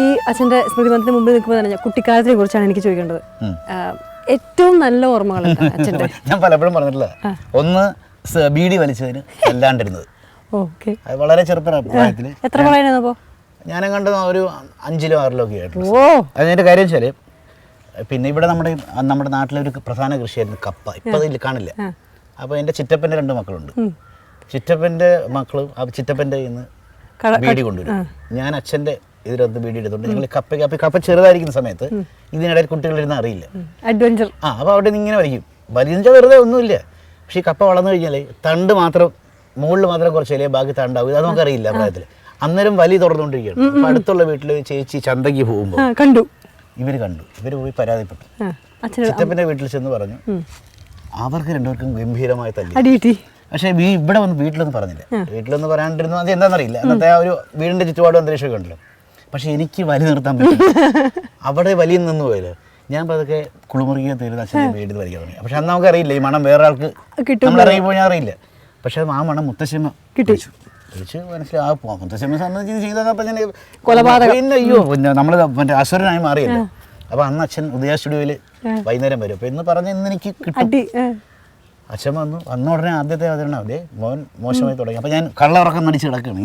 ഈ അച്ഛൻ്റെ സ്മൃതി മന്ദിരത്തിന് മുമ്പിൽ നിൽക്കുമ്പോൾ തന്നെ കുട്ടിക്കാലത്തിനെ കുറിച്ചാണ് എനിക്ക് ചോദിക്കേണ്ടത്. ഏറ്റവും നല്ല ഓർമ്മകൾ അച്ഛൻ്റെ? ഞാൻ പലപ്പോഴും പറഞ്ഞിട്ടില്ല. ഒന്ന് ബീഡി വലിച്ചതിന് അല്ലാണ്ടിരുന്നത്. ഓക്കെ. അത് വളരെ ചെറുപ്പത്തിൽ. എത്ര പ്രായമായിരുന്നു അപ്പോൾ? ഞാനും കണ്ട് ഒരു 5-ലോ 6-ലോ ഒക്കെ ആയിട്ടുള്ളൂ. അതിൻ്റെ കാര്യം വെച്ചാൽ പിന്നെ ഇവിടെ നമ്മുടെ നാട്ടിലെ ഒരു പ്രധാന കൃഷിയായിരുന്നു കപ്പ. ഇപ്പം അതിൽ കാണില്ല. അപ്പോൾ എൻ്റെ ചിറ്റപ്പൻ്റെ 2 മക്കളുണ്ട്. ചിറ്റപ്പൻ്റെ മക്കൾ ചിറ്റപ്പൻ്റെ ഇന്ന് ബീഡി കൊണ്ടുവരും. ഞാൻ അച്ഛൻ്റെ ഇതിനകത്ത് ബീഡി എടുത്തോണ്ട് ഞങ്ങൾ കപ്പ ചെറുതായിരിക്കുന്ന സമയത്ത് ഇതിനിടയിൽ കുട്ടികളിരുന്ന് അറിയില്ല. അഡ്വഞ്ചർ. അപ്പോൾ അവിടെ നിന്ന് ഇങ്ങനെ വലിയ വെറുതെ ഒന്നുമില്ല. പക്ഷേ ഈ കപ്പ വളർന്നു കഴിഞ്ഞാൽ തണ്ട് മാത്രം മുകളിൽ മാത്രം കുറച്ചല്ലേ, ബാക്കി തണ്ടാവും. ഇത് നമുക്കറിയില്ല പ്രായത്തിൽ. അന്നേരം വലി തുറന്നുകൊണ്ടിരിക്കുകയാണ്. അപ്പോൾ അടുത്തുള്ള വീട്ടിൽ ചേച്ചി ചന്തയ്ക്ക് പോകുമ്പോൾ ഇവർ പോയി പരാതിപ്പെട്ടു. ചിറ്റപ്പൻ്റെ വീട്ടിൽ ചെന്ന് പറഞ്ഞു. അവർക്ക് 2പേർക്കും ഗംഭീരമായി തല്ലി. പക്ഷേ ഇവിടെ വന്ന് വീട്ടിലൊന്നും പറഞ്ഞില്ല. വീട്ടിലൊന്നും പറയാണ്ടിരുന്നു. അത് എന്താണെന്നറിയില്ല. അന്നത്തെ ആ ഒരു വീടിൻ്റെ ചുറ്റുപാടും അന്തരീക്ഷമൊക്കെ ഉണ്ടല്ലോ. പക്ഷെ എനിക്ക് വലി നിർത്താൻ പറ്റും. അവിടെ വലിയ നിന്ന് പോയല്ലോ. ഞാൻ പതുക്കെ കുളിമുറിക്കുക തരുന്ന അച്ഛനെ വീട്ടിൽ വലിക്കാൻ തുടങ്ങി. പക്ഷെ അന്ന് നമുക്കറിയില്ല ഈ മണം വേറെ ആൾക്ക് നമ്മൾ ഇറങ്ങിപ്പോൾ ഞാൻ അറിയില്ല. പക്ഷെ ആ മണം മുത്തശ്ശിയമ്മ വിളിച്ച് മനസ്സിലാവും. മുത്തശ്ശിയമ്മ സംബന്ധിച്ച് ചെയ്തപ്പോൾ ഞാൻ പിന്നെ അയ്യോ നമ്മൾ മറ്റേ അസുരനായി മാറിയല്ലോ. അപ്പോൾ അന്ന് അച്ഛൻ ഉദയ സ്റ്റുഡിയോയിൽ വൈകുന്നേരം വരും. അപ്പോൾ ഇന്ന് പറഞ്ഞ് ഇന്ന് എനിക്ക് കിട്ടും. അച്ഛൻ വന്ന ഉടനെ ആദ്യത്തെ അവതരണം അതേ മോൻ മോശമായി തുടങ്ങി. അപ്പോൾ ഞാൻ കള്ളറക്കം നടിച്ച് കിടക്കുകയാണ്.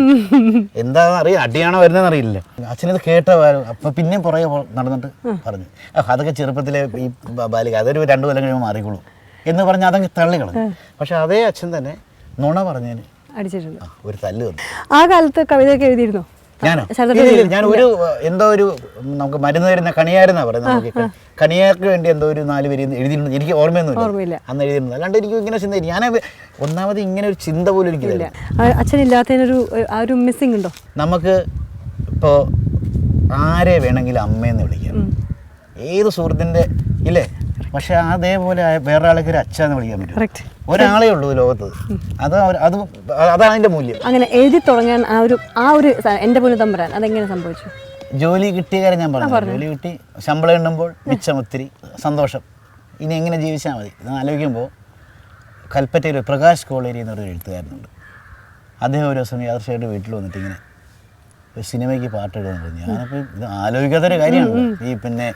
എന്താണെന്ന് അറിയാം, അടിയാണോ വരുന്നതെന്ന് അറിയില്ല. അച്ഛനത് കേട്ടവാരും. അപ്പോൾ പിന്നെയും പുറകെ നടന്നിട്ട് പറഞ്ഞു അതൊക്കെ ചെറുപ്പത്തിലെ ഈ ബാലിക അതൊരു 2 കൊല്ലം കഴിയുമ്പോൾ മാറിക്കോളൂ എന്ന് പറഞ്ഞ് അതങ്ങ് തള്ളിക്കളഞ്ഞു. പക്ഷെ അതേ അച്ഛൻ തന്നെ നുണ പറഞ്ഞതിന് അടിച്ചിട്ടുണ്ട്. ഒരു തല്ല് വന്നു. ആ കാലത്ത് കവിതയൊക്കെ എഴുതിയിരുന്നോ? ഞാൻ ഒരു നമുക്ക് മരുന്ന് തരുന്ന കണിയാരെന്നാ പറയുന്നത്. കണിയാർക്ക് വേണ്ടി എന്തോ ഒരു 4 വരി എഴുതിയിട്ടുണ്ട്. എനിക്ക് ഓർമ്മയൊന്നുമില്ല അന്ന് എഴുതിയിരുന്നത്. അല്ലാണ്ട് എനിക്ക് ഇങ്ങനെ ചിന്ത, ഞാൻ ഒന്നാമത് ഇങ്ങനെ ഒരു ചിന്ത പോലും എനിക്കില്ല. അച്ഛനില്ലാത്തതിനൊരു ആ ഒരു മിസ്സിംഗ് ഉണ്ടോ? നമുക്ക് ഇപ്പോൾ ആരെ വേണമെങ്കിലും അമ്മയെന്ന് വിളിക്കാം, ഏത് സുഹൃത്തിൻ്റെ ഇല്ലേ. പക്ഷെ അതേപോലെ വേറെ ആൾക്ക് ഒരു അച്ഛന്ന് വിളിക്കാൻ പറ്റും. ഒരാളേ ഉള്ളൂ ലോകത്ത്. അതാണ് അതിൻ്റെ മൂല്യം. അങ്ങനെ എഴുതി തുടങ്ങാൻ ആ ഒരു എൻ്റെ പൊന്നു തമ്പുരാൻ അതെങ്ങനെ സംഭവിച്ചു? ജോലി കിട്ടിയ കാര്യം ഞാൻ പറഞ്ഞു. ജോലി കിട്ടി, ശമ്പളം എണ്ണുമ്പോൾ മിച്ചം ഒത്തിരി സന്തോഷം. ഇനി എങ്ങനെ ജീവിച്ചാൽ മതി എന്ന് ആലോചിക്കുമ്പോൾ കൽപ്പറ്റയിൽ പ്രകാശ് കോളേരി എന്നൊരു എഴുത്തുകാരനുണ്ട്. അദ്ദേഹം ഒരു ദിവസം യാദൃശ്യമായിട്ട് വീട്ടിൽ വന്നിട്ട് ഇങ്ങനെ ഒരു സിനിമയ്ക്ക് പാട്ട് എഴുതുന്നുണ്ട്. ഞാനപ്പോൾ ഇത് ആലോചിക്കാത്തൊരു കാര്യമാണ്. ഈ പിന്നെ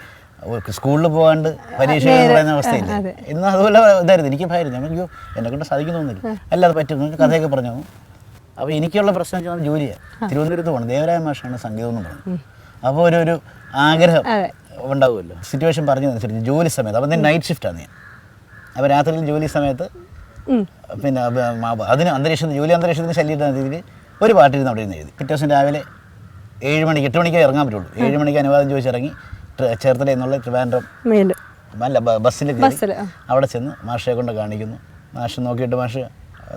സ്കൂളിൽ പോകാണ്ട് പരീക്ഷ എന്ന് പറയുന്ന അവസ്ഥയില്ല. ഇന്ന് അതുപോലെ ഇതായിരുന്നു. എനിക്ക് ഭയമായിരുന്നു. ഞാൻ അയ്യോ എന്നെ കൊണ്ട് സാധിക്കുന്നൊന്നുമില്ല, അല്ലാതെ പറ്റും കഥയൊക്കെ പറഞ്ഞു. അപ്പോൾ എനിക്കുള്ള പ്രശ്നം വെച്ചാൽ ജോലിയാണ്. തിരുവനന്തപുരത്ത് പോകണം. ദേവരായ മാഷാണ് സംഗീതം എന്ന് പറഞ്ഞു. അപ്പോൾ ഒരു ആഗ്രഹം ഉണ്ടാവുമല്ലോ. സിറ്റുവേഷൻ പറഞ്ഞതനുസരിച്ച് ജോലി സമയത്ത് അപ്പം നൈറ്റ് ഷിഫ്റ്റാണ് ഞാൻ. അപ്പോൾ രാത്രിയിൽ ജോലി സമയത്ത് പിന്നെ അതിന് ജോലി അന്തരീക്ഷത്തിന് ശല്യത്തിന് രീതിയിൽ ഒരു പാട്ടിരുന്ന് അവിടെ ഇരുന്ന് എഴുതി. പിറ്റേ ദിവസം രാവിലെ 7 മണിക്ക് 8 മണിക്കേ ഇറങ്ങാൻ പറ്റുള്ളൂ. 7 മണിക്ക് അനുവാദം ചോദിച്ചിറങ്ങി ചേർത്തല എന്നുള്ള ട്രിവാൻഡ്രം അല്ല ബസ്സിൽ കയറി അവിടെ ചെന്ന് മാഷയെ കൊണ്ട് കാണിക്കുന്നു. മാഷ് നോക്കിയിട്ട് മാഷ്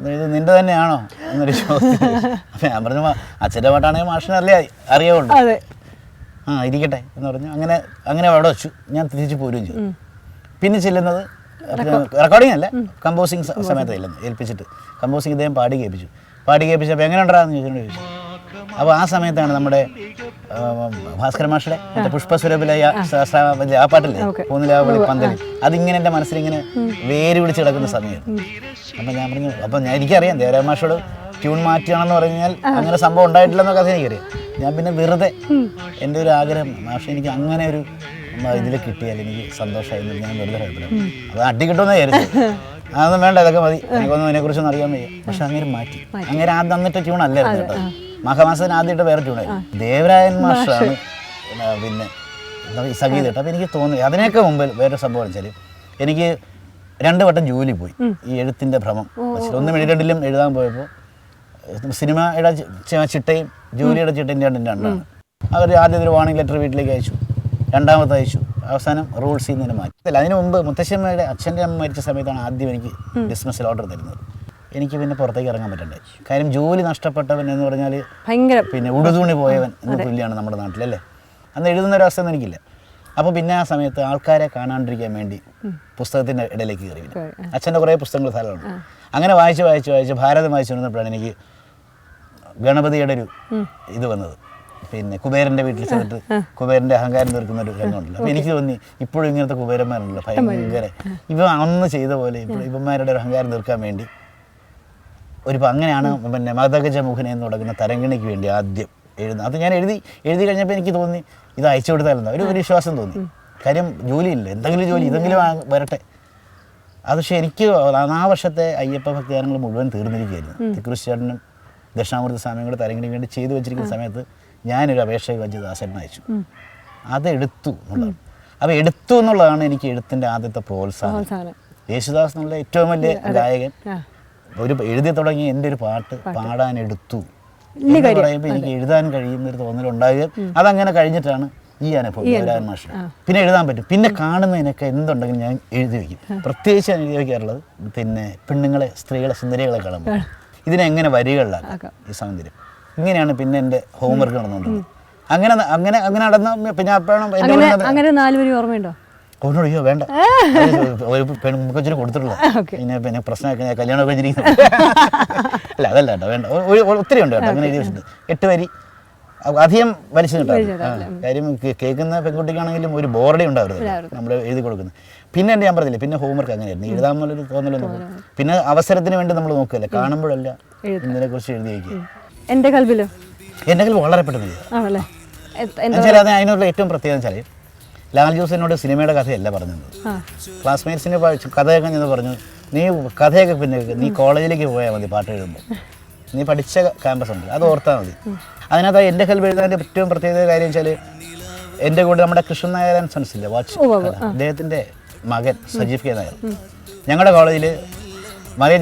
ഇത് നിൻ്റെ തന്നെയാണോ എന്നൊരു ചോദ്യം. അപ്പം ഞാൻ പറഞ്ഞു അച്ഛൻ്റെ പാട്ടാണെങ്കിൽ മാഷിനെ അറിയാവുള്ളൂ. ഇരിക്കട്ടെ എന്ന് പറഞ്ഞു. അങ്ങനെ അവിടെ വെച്ചു. ഞാൻ തിരിച്ച് പോരുകയും ചെയ്തു. പിന്നെ ചെല്ലുന്നത് റെക്കോർഡിംഗ് അല്ല, കമ്പോസിങ് സമയത്ത് ചെല്ലുന്നത് ഏൽപ്പിച്ചിട്ട് കമ്പോസിങ് ഇദ്ദേഹം പാടി കേൾപ്പിച്ചപ്പോൾ എങ്ങനെ ഉണ്ടാകാമെന്ന് ചോദിച്ചു. അപ്പോൾ ആ സമയത്താണ് നമ്മുടെ ഭാസ്കര മാഷയുടെ പുഷ്പസ്വരൂപിലെ ആ പാട്ടില്ലേ പൂനിലാവളി പന്തലിൽ, അതിങ്ങനെ എൻ്റെ മനസ്സിലിങ്ങനെ വേര് പിടിച്ച് കിടക്കുന്ന സമയം. അപ്പം ഞാൻ പറഞ്ഞു, അപ്പം എനിക്കറിയാം ദേവരായ മാഷോട് ട്യൂൺ മാറ്റുകയാണെന്ന് പറഞ്ഞാൽ അങ്ങനെ സംഭവം ഉണ്ടായിട്ടില്ലെന്ന കഥ എനിക്കറിയാം. ഞാൻ പിന്നെ വെറുതെ എൻ്റെ ഒരു ആഗ്രഹം മാഷ എനിക്ക് അങ്ങനെ ഒരു ഇതിൽ കിട്ടിയാൽ എനിക്ക് സന്തോഷമായി ഞാൻ വെറുതെ ഭയപ്പെടും. അത് അടി കിട്ടുമെന്ന് വിചാരിച്ചു. അതൊന്നും വേണ്ട, ഇതൊക്കെ മതി, എനിക്കൊന്നും അതിനെക്കുറിച്ചൊന്നും അറിയാൻ വയ്യ. പക്ഷെ അങ്ങനെ മാറ്റി. അങ്ങനെ അന്നിട്ട് ട്യൂൺ അല്ലായിരുന്നു കേട്ടോ. മഹാമാസത്തിന് ആദ്യമായിട്ട് വേറെ ട്യൂണായിരുന്നു. ദേവരായൻ മാഷാണ് പിന്നെ സംഗീതം കേട്ടോ. അപ്പോൾ എനിക്ക് തോന്നി അതിനൊക്കെ മുമ്പിൽ വേറൊരു സംഭവം വെച്ചാൽ എനിക്ക് 2 വട്ടം ജോലി പോയി. ഈ എഴുത്തിൻ്റെ ഭ്രമം വെച്ചിട്ട് 1 എഴുതണ്ടിലും എഴുതാൻ പോയപ്പോൾ സിനിമയുടെ ചിട്ടയും ജോലിയുടെ ചിട്ടയും രണ്ടാണ്. അവർ ആദ്യം ഒരു വാർണിംഗ് ലെറ്റർ വീട്ടിലേക്ക് അയച്ചു, രണ്ടാമത്തെ അയച്ചു, അവസാനം റൂൾസിൽ നിന്ന് മാറ്റി. അതിന് മുമ്പ് മുത്തശ്ശിയമ്മയുടെ അച്ഛൻ്റെ അമ്മ മരിച്ച സമയത്താണ് ആദ്യം എനിക്ക് ഡിസ്മിസൽ ഓർഡർ തരുന്നത്. എനിക്ക് പിന്നെ പുറത്തേക്ക് ഇറങ്ങാൻ പറ്റണ്ടേ. കാര്യം ജോലി നഷ്ടപ്പെട്ടവൻ എന്ന് പറഞ്ഞാൽ ഭയങ്കര പിന്നെ ഉടുതുണി പോയവൻ എന്ന് തുല്യമാണ് നമ്മുടെ നാട്ടിലല്ലേ. അന്ന് എഴുതുന്ന ഒരു അവസ്ഥ എനിക്കില്ല. അപ്പോൾ പിന്നെ ആ സമയത്ത് ആൾക്കാരെ കാണാണ്ടിരിക്കാൻ വേണ്ടി പുസ്തകത്തിൻ്റെ ഇടയിലേക്ക് കയറി. അച്ഛൻ്റെ കുറേ പുസ്തകങ്ങൾ സ്ഥലമുണ്ട്. അങ്ങനെ വായിച്ച് ഭാരതം വായിച്ചു വന്നപ്പോഴാണ് എനിക്ക് ഗണപതിയുടെ ഒരു ഇത് വന്നത്. പിന്നെ കുബേരൻ്റെ വീട്ടിൽ ചെന്നിട്ട് കുബേരൻ്റെ അഹങ്കാരം തീർക്കുന്ന ഒരു രംഗമുണ്ടല്ലോ. അപ്പോൾ എനിക്ക് തോന്നി ഇപ്പോഴും ഇങ്ങനത്തെ കുബേരന്മാരുണ്ടല്ലോ ഭയങ്കര ഇവ അന്ന് ചെയ്ത പോലെ ഇവന്മാരുടെ ഒരു അഹങ്കാരം തീർക്കാൻ വേണ്ടി അങ്ങനെയാണ് പിന്നെ മദഗജമുഖനെ എന്ന് തുടങ്ങുന്ന തരംഗിണിക്ക് വേണ്ടി ആദ്യം എഴുതുന്നത്. അത് ഞാൻ എഴുതി കഴിഞ്ഞപ്പോൾ എനിക്ക് തോന്നി ഇത് അയച്ചു കൊടുത്താലെന്താ ഒരു വിശ്വാസം തോന്നി. കാര്യം ജോലിയില്ല, എന്തെങ്കിലും ജോലി ഇതെങ്കിലും വരട്ടെ. അത് പക്ഷേ എനിക്ക് ആ വർഷത്തെ അയ്യപ്പ ഭക്തിഗാനങ്ങൾ മുഴുവൻ തീർന്നിരിക്കുകയായിരുന്നു. തിക്കുറിശ്ശേട്ടനും ദക്ഷിണാമൂർത്തി സ്വാമിയും കൂടെ തരംഗിന് വേണ്ടി ചെയ്തു വെച്ചിരിക്കുന്ന സമയത്ത് ഞാനൊരു അപേക്ഷ വെച്ച് ദാസേട്ടന് അയച്ചു. അതെടുത്തു എന്നുള്ളതാണ്. അപ്പോൾ എടുത്തു എന്നുള്ളതാണ് എനിക്ക് എഴുത്തിൻ്റെ ആദ്യത്തെ പ്രോത്സാഹനം. യേശുദാസ് എന്നുള്ള ഏറ്റവും വലിയ ഗായകൻ ഒരു എഴുതി തുടങ്ങി എൻ്റെ ഒരു പാട്ട് പാടാൻ എടുത്തു എന്ന് പറയുമ്പോൾ എനിക്ക് എഴുതാൻ കഴിയുന്നൊരു തോന്നലുണ്ടാകുക. അതങ്ങനെ കഴിഞ്ഞിട്ടാണ് ഈ അനുഭവം ദേവരാജൻ മാഷ്. പിന്നെ എഴുതാൻ പറ്റും. പിന്നെ കാണുന്നതിനൊക്കെ എന്തുണ്ടെങ്കിലും ഞാൻ എഴുതി വയ്ക്കും. പ്രത്യേകിച്ച് ഞാൻ എഴുതി വയ്ക്കാറുള്ളത് പിന്നെ പെണ്ണുങ്ങളെ, സ്ത്രീകളെ, സുന്ദരികളെ കാണുമ്പോൾ ഇതിനെങ്ങനെ വരികളിലാക്കാം ഈ സൗന്ദര്യം. ഇങ്ങനെയാണ് പിന്നെ എൻ്റെ ഹോംവർക്ക് നടന്നുകൊണ്ടിരുന്നത്. അങ്ങനെ നടന്ന പിന്നെ അപ്പോഴാണ് അങ്ങനെ 4 വരി ഓർമ്മയുണ്ടോ? അവനോട് അയ്യോ വേണ്ട, ഒരു പെൺകൊച്ചിന് കൊടുത്തിട്ടുള്ള പിന്നെ പ്രശ്നമൊക്കെ ഞാൻ കല്യാണം കഴിഞ്ഞിരിക്കുന്നു. അല്ല അതല്ല കേട്ടോ, വേണ്ട, ഒത്തിരി ഉണ്ട് കേട്ടോ. അങ്ങനെ എഴുതി വെച്ചിട്ടുണ്ട് 8 വരി, അധികം വലിച്ചു കിട്ടാം. കാര്യം കേൾക്കുന്ന പെൺകുട്ടിക്കാണെങ്കിലും ഒരു ബോർഡേ ഉണ്ടാവരുത് നമ്മൾ എഴുതി കൊടുക്കുന്നത്. പിന്നെ ഞാൻ പറഞ്ഞില്ലേ, പിന്നെ ഹോംവർക്ക് അങ്ങനെയായിരുന്നു, എഴുതാമെന്നുള്ളൊരു തോന്നലൊന്നും. പിന്നെ അവസരത്തിന് വേണ്ടി നമ്മൾ നോക്കുകയല്ലേ, കാണുമ്പോഴല്ല ഇതിനെക്കുറിച്ച് എഴുതി വയ്ക്കുക. എൻ്റെ കൽവിലോ വളരെ പെട്ടെന്ന് എന്നുവെച്ചാൽ അത് അതിനുള്ള ഏറ്റവും പ്രത്യേകത വെച്ചാൽ ലാൽ ജോസിനോട് സിനിമയുടെ കഥയല്ല പറഞ്ഞത്. ക്ലാസ്മേറ്റ്സിന് കഥയൊക്കെ ഞാൻ പറഞ്ഞു, നീ കഥയൊക്കെ പിന്നെ നീ കോളേജിലേക്ക് പോയാൽ മതി പാട്ട് എഴുതുമ്പോൾ, നീ പഠിച്ച ക്യാമ്പസ് ഉണ്ട് അത് ഓർത്താൽ മതി. അതിനകത്ത് എൻ്റെ കൽവ് എഴുതാൻ്റെ ഏറ്റവും പ്രത്യേകത കാര്യം വെച്ചാൽ എൻ്റെ കൂടെ നമ്മുടെ കൃഷ്ണൻ നായർ ആൻഡ് സൺസ് ഇല്ലേ, വാച്ച്, അദ്ദേഹത്തിൻ്റെ മകൻ സജീവ് കെ നായർ ഞങ്ങളുടെ കോളേജിൽ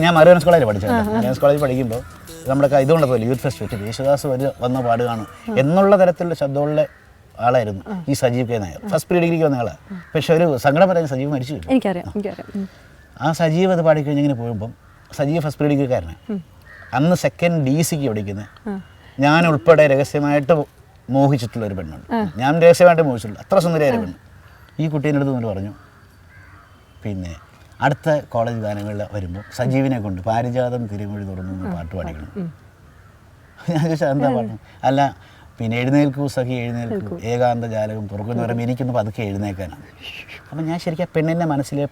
ഞാൻ മറിയൻസ് കോളേജിൽ പഠിച്ചത്. മറിയൻസ് കോളേജിൽ പഠിക്കുമ്പോൾ നമ്മുടെ ഇതുകൊണ്ട് പോലെ യൂത്ത് ഫെസ്റ്റ് വെച്ചിട്ട് യേശുദാസ് വന്ന പാടുകയാണ് എന്നുള്ള തരത്തിലുള്ള ശബ്ദമുള്ള ആളായിരുന്നു ഈ Sajeev K Nair. First pre ഡിഗ്രിക്ക് വന്ന ആളാണ്. പക്ഷെ ഒരു സങ്കടം പറയാൻ സജീവ് മരിച്ചു. ആ സജീവ് അത് പാടിക്കഴിഞ്ഞ് ഇങ്ങനെ പോകുമ്പം സജീവ് ഫസ്റ്റ് പ്രീ ഡിഗ്രിക്കാരനാണ്. അന്ന് സെക്കൻഡ് DC പഠിക്കുന്നത് ഞാൻ ഉൾപ്പെടെ രഹസ്യമായിട്ട് മോഹിച്ചിട്ടുള്ള ഒരു പെണ്ണുണ്ട്. ഞാൻ രഹസ്യമായിട്ട് മോഹിച്ചിട്ടുള്ള അത്ര സുന്ദരിയായ പെണ്ണ്. ഈ കുട്ടീൻ്റെ അടുത്ത് കൊണ്ട് പറഞ്ഞു, പിന്നെ അടുത്ത കോളേജ് ഗാനങ്ങളിൽ വരുമ്പോൾ സജീവിനെ കൊണ്ട് പാരിജാതം തിരുമൊഴി തുറന്നു പാട്ട് പാടിക്കണം. ഞാൻ ചോദിച്ചാൽ എന്താ പാടണം? അല്ല പിന്നെ എഴുന്നേൽക്കൂ സഖി എഴുന്നേൽക്കൂ ഏകാന്ത ജാലകം തുറക്കുമെന്ന് പറയുമ്പോൾ എനിക്കൊന്ന് പതുക്കെ എഴുന്നേൽക്കാനാണ്. അപ്പം ഞാൻ ശരിക്കും പെണ്ണിൻ്റെ മനസ്സിലെ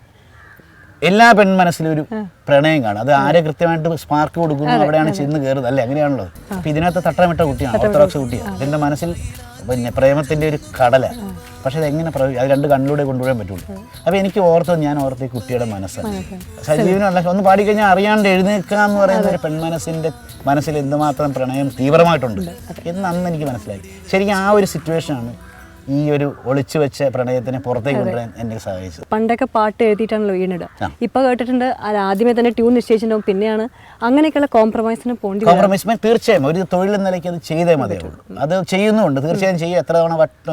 എല്ലാ പെൺമനസ്സിലും ഒരു പ്രണയം കാണും. അത് ആരെ കൃത്യമായിട്ട് സ്പാർക്ക് കൊടുക്കുന്നു അവിടെയാണ് ചെന്ന് കയറുന്നത്, അല്ലേ? അങ്ങനെയാണല്ലോ. അപ്പം ഇതിനകത്ത് തട്ടമിട്ട കുട്ടിയാണ്, ഓർത്തഡോക്സ് കുട്ടിയാണ്. ഇതിൻ്റെ മനസ്സിൽ പിന്നെ പ്രേമത്തിൻ്റെ ഒരു കടല. പക്ഷെ അതെങ്ങനെ അത് 2 കണ്ണിലൂടെ കൊണ്ടുപോകാൻ പറ്റുള്ളൂ. അപ്പോൾ എനിക്ക് ഞാൻ ഓർത്ത ഈ കുട്ടിയുടെ മനസ്സാണ്. സജീവനല്ല ഒന്ന് പാടിക്കഴിഞ്ഞാൽ അറിയാണ്ട് എഴുന്നേൽക്കുക എന്ന് പറയുന്ന ഒരു പെൺമനസ്സിൻ്റെ മനസ്സിൽ എന്തുമാത്രം പ്രണയം തീവ്രമായിട്ടുണ്ട് എന്ന് അന്ന് എനിക്ക് മനസ്സിലായി. ശരിക്കും ആ ഒരു സിറ്റുവേഷനാണ് ഈ ഒരു ഒളിച്ചു വെച്ച പ്രണയത്തിനെ പുറത്തേക്ക് കൊണ്ടുവരാൻ എന്നെ സഹായിച്ചത്. പണ്ടൊക്കെ പാട്ട് എഴുതിയിട്ടാണല്ലോ വീണിടുക. ഇപ്പൊ കേട്ടിട്ടുണ്ട് അത് ആദ്യമേ തന്നെ ട്യൂൺ നിശ്ചയിച്ചിട്ടുണ്ടാവും, പിന്നെയാണ് അങ്ങനെയൊക്കെയുള്ള കോംപ്രമൈസിന് പോകേണ്ടി. കോംപ്രമൈസ് തീർച്ചയായും ഒരു തൊഴിൽ നിലയ്ക്ക് അത് ചെയ്തേ മതിയാവുള്ളൂ. അത് ചെയ്യുന്നുണ്ട്, തീർച്ചയായും ചെയ്യും.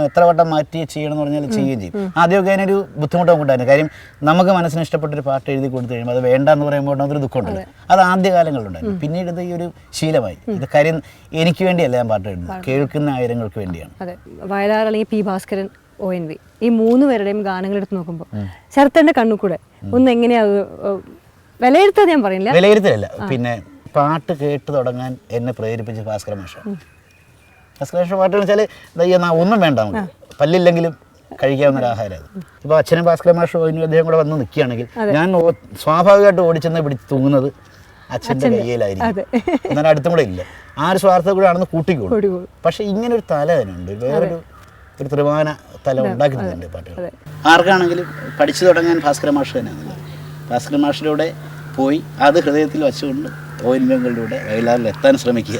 എത്ര വട്ടം മാറ്റി ചെയ്യണം എന്ന് പറഞ്ഞാൽ ചെയ്യുകയും ചെയ്യും. ആദ്യമൊക്കെ അതിനൊരു ബുദ്ധിമുട്ടൊക്കെ ഉണ്ടായിരുന്നു. കാര്യം നമുക്ക് മനസ്സിന് ഇഷ്ടപ്പെട്ടൊരു പാട്ട് എഴുതി കൊടുത്തു കഴിയുമ്പോൾ അത് വേണ്ടെന്ന് പറയുമ്പോൾ അതൊരു ദുഃഖമുണ്ടല്ലോ. അത് ആദ്യകാലങ്ങളിലുണ്ടായിരുന്നു. പിന്നീട് ഇത് ഈ ഒരു ശീലമായി. ഇത് കാര്യം എനിക്ക് വേണ്ടിയല്ല ഞാൻ പാട്ട് എഴുതുന്നത്, കേൾക്കുന്ന ആയിരങ്ങൾക്ക് വേണ്ടിയാണ്. അതെ, വയലാർ അല്ലെങ്കിൽ പി ഭാസ്കരൻ, ONV ഈ 3 പേരുടെയും ഗാനങ്ങൾ എടുത്ത് നോക്കുമ്പോൾ ശരത്തന്റെ കണ്ണു കൂടെ ഒന്ന് എങ്ങനെയാ വിലയിരുത്താൻ ഞാൻ പറയില്ല, വിലയിരുത്തലല്ല, പിന്നെ പാട്ട് കേട്ട് തുടങ്ങാൻ എന്നെ പ്രേരിപ്പിച്ച ഭാസ്കര മാഷ. ഭാസ്കര മാഷ പാട്ട് വെച്ചാൽ ഒന്നും വേണ്ട, നമുക്ക് പല്ലില്ലെങ്കിലും കഴിക്കാവുന്ന ഒരു ആഹാരം അത്. ഇപ്പോൾ അച്ഛനും ഭാസ്കര മാഷോ അദ്ദേഹം കൂടെ വന്ന് നിൽക്കുകയാണെങ്കിൽ ഞാൻ സ്വാഭാവികമായിട്ട് ഓടിച്ചെന്ന് പിടിച്ച് തൂങ്ങുന്നത് അച്ഛൻ്റെ കയ്യിലായിരിക്കും. എന്നാൽ അടുത്തും കൂടെ ഇല്ല. ആ ഒരു സ്വാർത്ഥ കൂടെ ആണെന്ന് കൂട്ടിക്കോളും. പക്ഷെ ഇങ്ങനെ ഒരു തല തന്നെയുണ്ട്, വേറൊരു ത്രിമാന തല ഉണ്ടാക്കി തന്നിട്ടുണ്ട് പാട്ടുകൾ. ആർക്കാണെങ്കിലും പഠിച്ചു തുടങ്ങാൻ ഭാസ്കര മാഷ് തന്നെയാണല്ലോ. ഭാസ്കര മാഷിലൂടെ പോയി അത് ഹൃദയത്തിൽ വച്ചുകൊണ്ട് ONV വയലാറിൽ എത്താൻ ശ്രമിക്കുക.